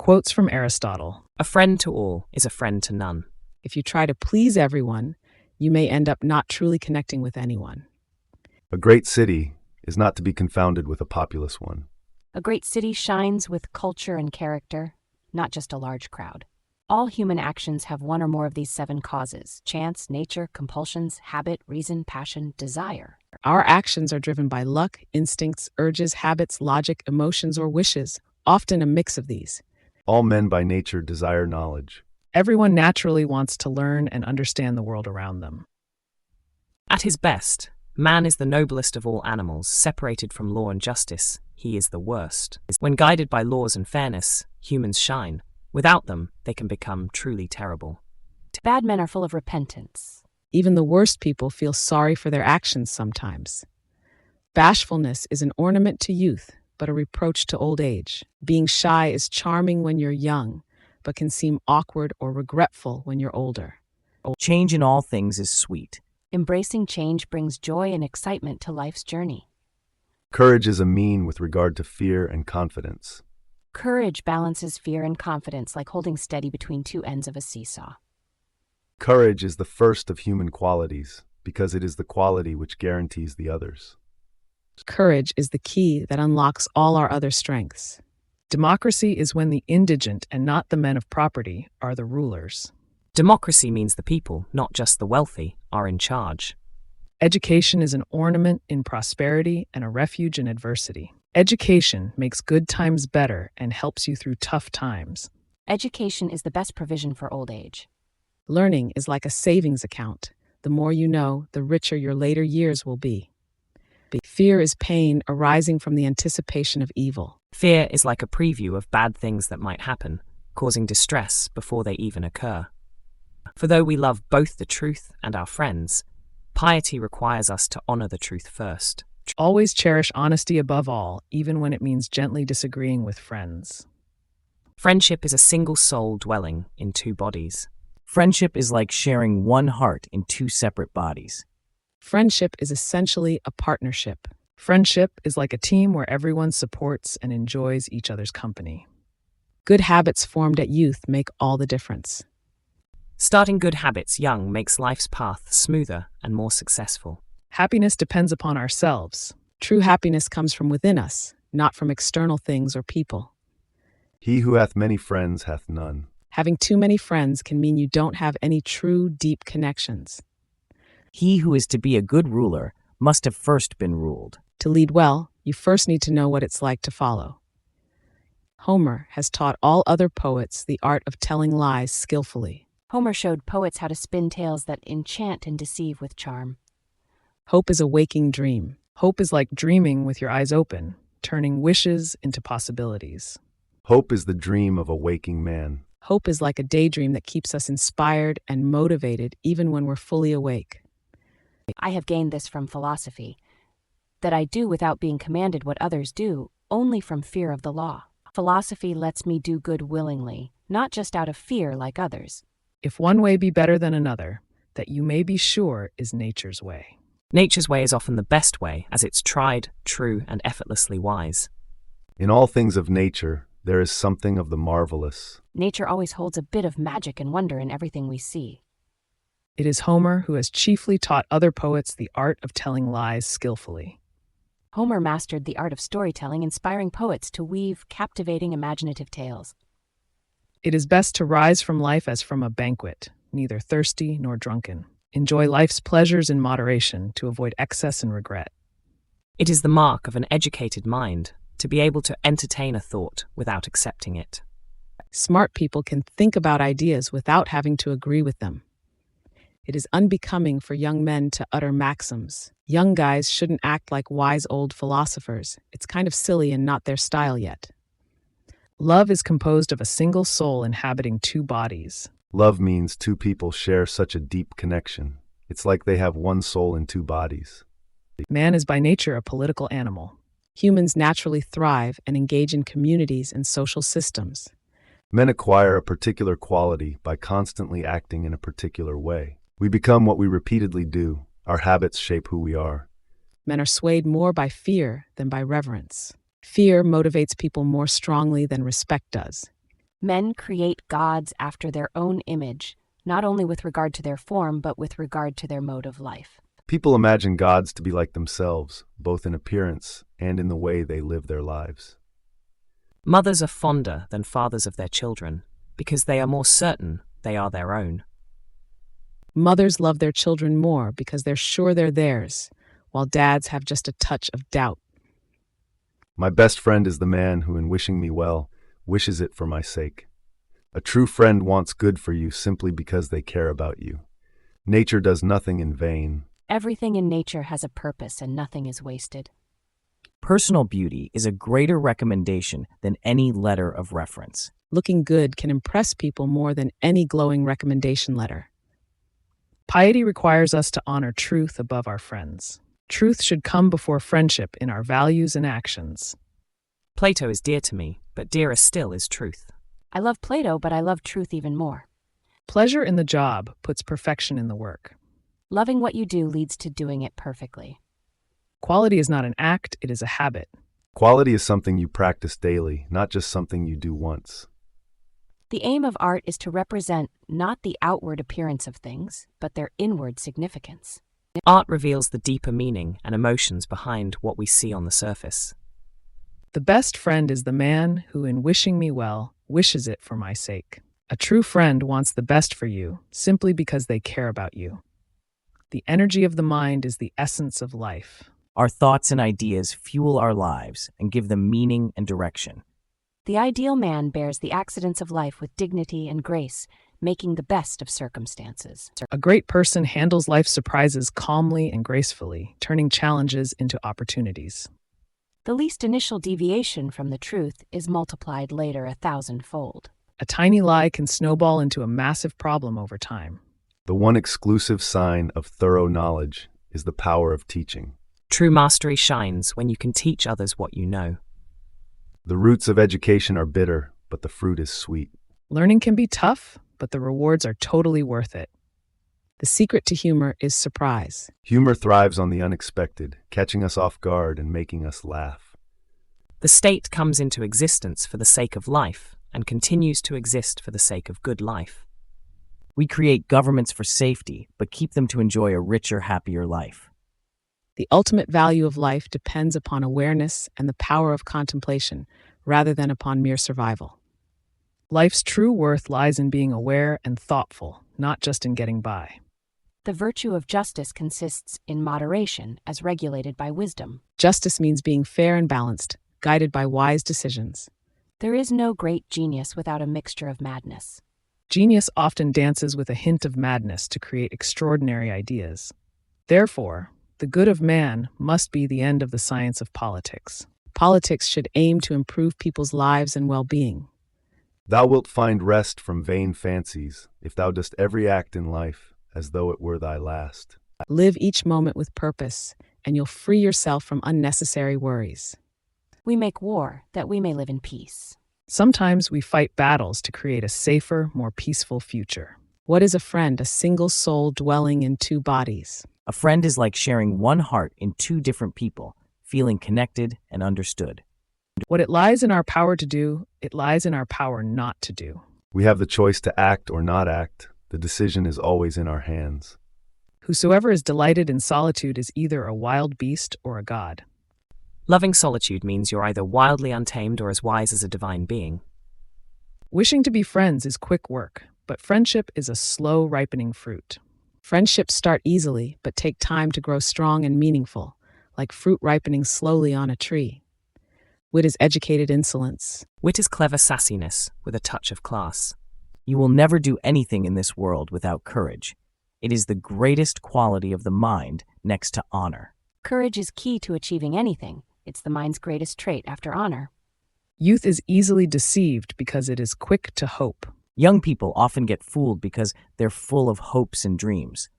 Quotes from Aristotle. A friend to all is a friend to none. If you try to please everyone, you may end up not truly connecting with anyone. A great city is not to be confounded with a populous one. A great city shines with culture and character, not just a large crowd. All human actions have one or more of these 7 causes: chance, nature, compulsions, habit, reason, passion, desire. Our actions are driven by luck, instincts, urges, habits, logic, emotions, or wishes, often a mix of these. All men by nature desire knowledge. Everyone naturally wants to learn and understand the world around them. At his best, man is the noblest of all animals. Separated from law and justice, he is the worst. When guided by laws and fairness, humans shine. Without them, they can become truly terrible. Bad men are full of repentance. Even the worst people feel sorry for their actions sometimes. Bashfulness is an ornament to youth, but a reproach to old age. Being shy is charming when you're young, but can seem awkward or regretful when you're older. Change in all things is sweet. Embracing change brings joy and excitement to life's journey. Courage is a mean with regard to fear and confidence. Courage balances fear and confidence like holding steady between 2 ends of a seesaw. Courage is the first of human qualities, because it is the quality which guarantees the others. Courage is the key that unlocks all our other strengths. Democracy is when the indigent and not the men of property are the rulers. Democracy means the people, not just the wealthy, are in charge. Education is an ornament in prosperity and a refuge in adversity. Education makes good times better and helps you through tough times. Education is the best provision for old age. Learning is like a savings account. The more you know, the richer your later years will be. Fear is pain arising from the anticipation of evil. Fear is like a preview of bad things that might happen, causing distress before they even occur. For though we love both the truth and our friends, piety requires us to honor the truth first. Always cherish honesty above all, even when it means gently disagreeing with friends. Friendship is a single soul dwelling in 2 bodies. Friendship is like sharing one heart in 2 separate bodies. Friendship is essentially a partnership. Friendship is like a team where everyone supports and enjoys each other's company. Good habits formed at youth make all the difference. Starting good habits young makes life's path smoother and more successful. Happiness depends upon ourselves. True happiness comes from within us, not from external things or people. He who hath many friends hath none. Having too many friends can mean you don't have any true, deep connections. He who is to be a good ruler must have first been ruled. To lead well, you first need to know what it's like to follow. Homer has taught all other poets the art of telling lies skillfully. Homer showed poets how to spin tales that enchant and deceive with charm. Hope is a waking dream. Hope is like dreaming with your eyes open, turning wishes into possibilities. Hope is the dream of a waking man. Hope is like a daydream that keeps us inspired and motivated even when we're fully awake. I have gained this from philosophy, that I do without being commanded what others do, only from fear of the law. Philosophy lets me do good willingly, not just out of fear like others. If one way be better than another, that you may be sure is nature's way. Nature's way is often the best way, as it's tried, true, and effortlessly wise. In all things of nature, there is something of the marvelous. Nature always holds a bit of magic and wonder in everything we see. It is Homer who has chiefly taught other poets the art of telling lies skillfully. Homer mastered the art of storytelling, inspiring poets to weave captivating imaginative tales. It is best to rise from life as from a banquet, neither thirsty nor drunken. Enjoy life's pleasures in moderation to avoid excess and regret. It is the mark of an educated mind to be able to entertain a thought without accepting it. Smart people can think about ideas without having to agree with them. It is unbecoming for young men to utter maxims. Young guys shouldn't act like wise old philosophers. It's kind of silly and not their style yet. Love is composed of a single soul inhabiting 2 bodies. Love means 2 people share such a deep connection. It's like they have one soul in 2 bodies. Man is by nature a political animal. Humans naturally thrive and engage in communities and social systems. Men acquire a particular quality by constantly acting in a particular way. We become what we repeatedly do. Our habits shape who we are. Men are swayed more by fear than by reverence. Fear motivates people more strongly than respect does. Men create gods after their own image, not only with regard to their form, but with regard to their mode of life. People imagine gods to be like themselves, both in appearance and in the way they live their lives. Mothers are fonder than fathers of their children, because they are more certain they are their own. Mothers love their children more because they're sure they're theirs, while dads have just a touch of doubt. My best friend is the man who, in wishing me well, wishes it for my sake. A true friend wants good for you simply because they care about you. Nature does nothing in vain. Everything in nature has a purpose and nothing is wasted. Personal beauty is a greater recommendation than any letter of reference. Looking good can impress people more than any glowing recommendation letter. Piety requires us to honor truth above our friends. Truth should come before friendship in our values and actions. Plato is dear to me, but dearer still is truth. I love Plato, but I love truth even more. Pleasure in the job puts perfection in the work. Loving what you do leads to doing it perfectly. Quality is not an act, it is a habit. Quality is something you practice daily, not just something you do once. The aim of art is to represent not the outward appearance of things, but their inward significance. Art reveals the deeper meaning and emotions behind what we see on the surface. The best friend is the man who, in wishing me well, wishes it for my sake. A true friend wants the best for you simply because they care about you. The energy of the mind is the essence of life. Our thoughts and ideas fuel our lives and give them meaning and direction. The ideal man bears the accidents of life with dignity and grace, making the best of circumstances. A great person handles life's surprises calmly and gracefully, turning challenges into opportunities. The least initial deviation from the truth is multiplied later 1,000-fold. A tiny lie can snowball into a massive problem over time. The one exclusive sign of thorough knowledge is the power of teaching. True mastery shines when you can teach others what you know. The roots of education are bitter, but the fruit is sweet. Learning can be tough, but the rewards are totally worth it. The secret to humor is surprise. Humor thrives on the unexpected, catching us off guard and making us laugh. The state comes into existence for the sake of life and continues to exist for the sake of good life. We create governments for safety, but keep them to enjoy a richer, happier life. The ultimate value of life depends upon awareness and the power of contemplation, rather than upon mere survival. Life's true worth lies in being aware and thoughtful, not just in getting by. The virtue of justice consists in moderation as regulated by wisdom. Justice means being fair and balanced, guided by wise decisions. There is no great genius without a mixture of madness. Genius often dances with a hint of madness to create extraordinary ideas. Therefore, the good of man must be the end of the science of politics. Politics should aim to improve people's lives and well-being. Thou wilt find rest from vain fancies, if thou dost every act in life as though it were thy last. Live each moment with purpose, and you'll free yourself from unnecessary worries. We make war that we may live in peace. Sometimes we fight battles to create a safer, more peaceful future. What is a friend? A single soul dwelling in two bodies. A friend is like sharing one heart in two different people, feeling connected and understood. What it lies in our power to do, it lies in our power not to do. We have the choice to act or not act. The decision is always in our hands. Whosoever is delighted in solitude is either a wild beast or a god. Loving solitude means you're either wildly untamed or as wise as a divine being. Wishing to be friends is quick work, but friendship is a slow ripening fruit. Friendships start easily, but take time to grow strong and meaningful, like fruit ripening slowly on a tree. Wit is educated insolence. Wit is clever sassiness with a touch of class. You will never do anything in this world without courage. It is the greatest quality of the mind next to honor. Courage is key to achieving anything. It's the mind's greatest trait after honor. Youth is easily deceived because it is quick to hope. Young people often get fooled because they're full of hopes and dreams.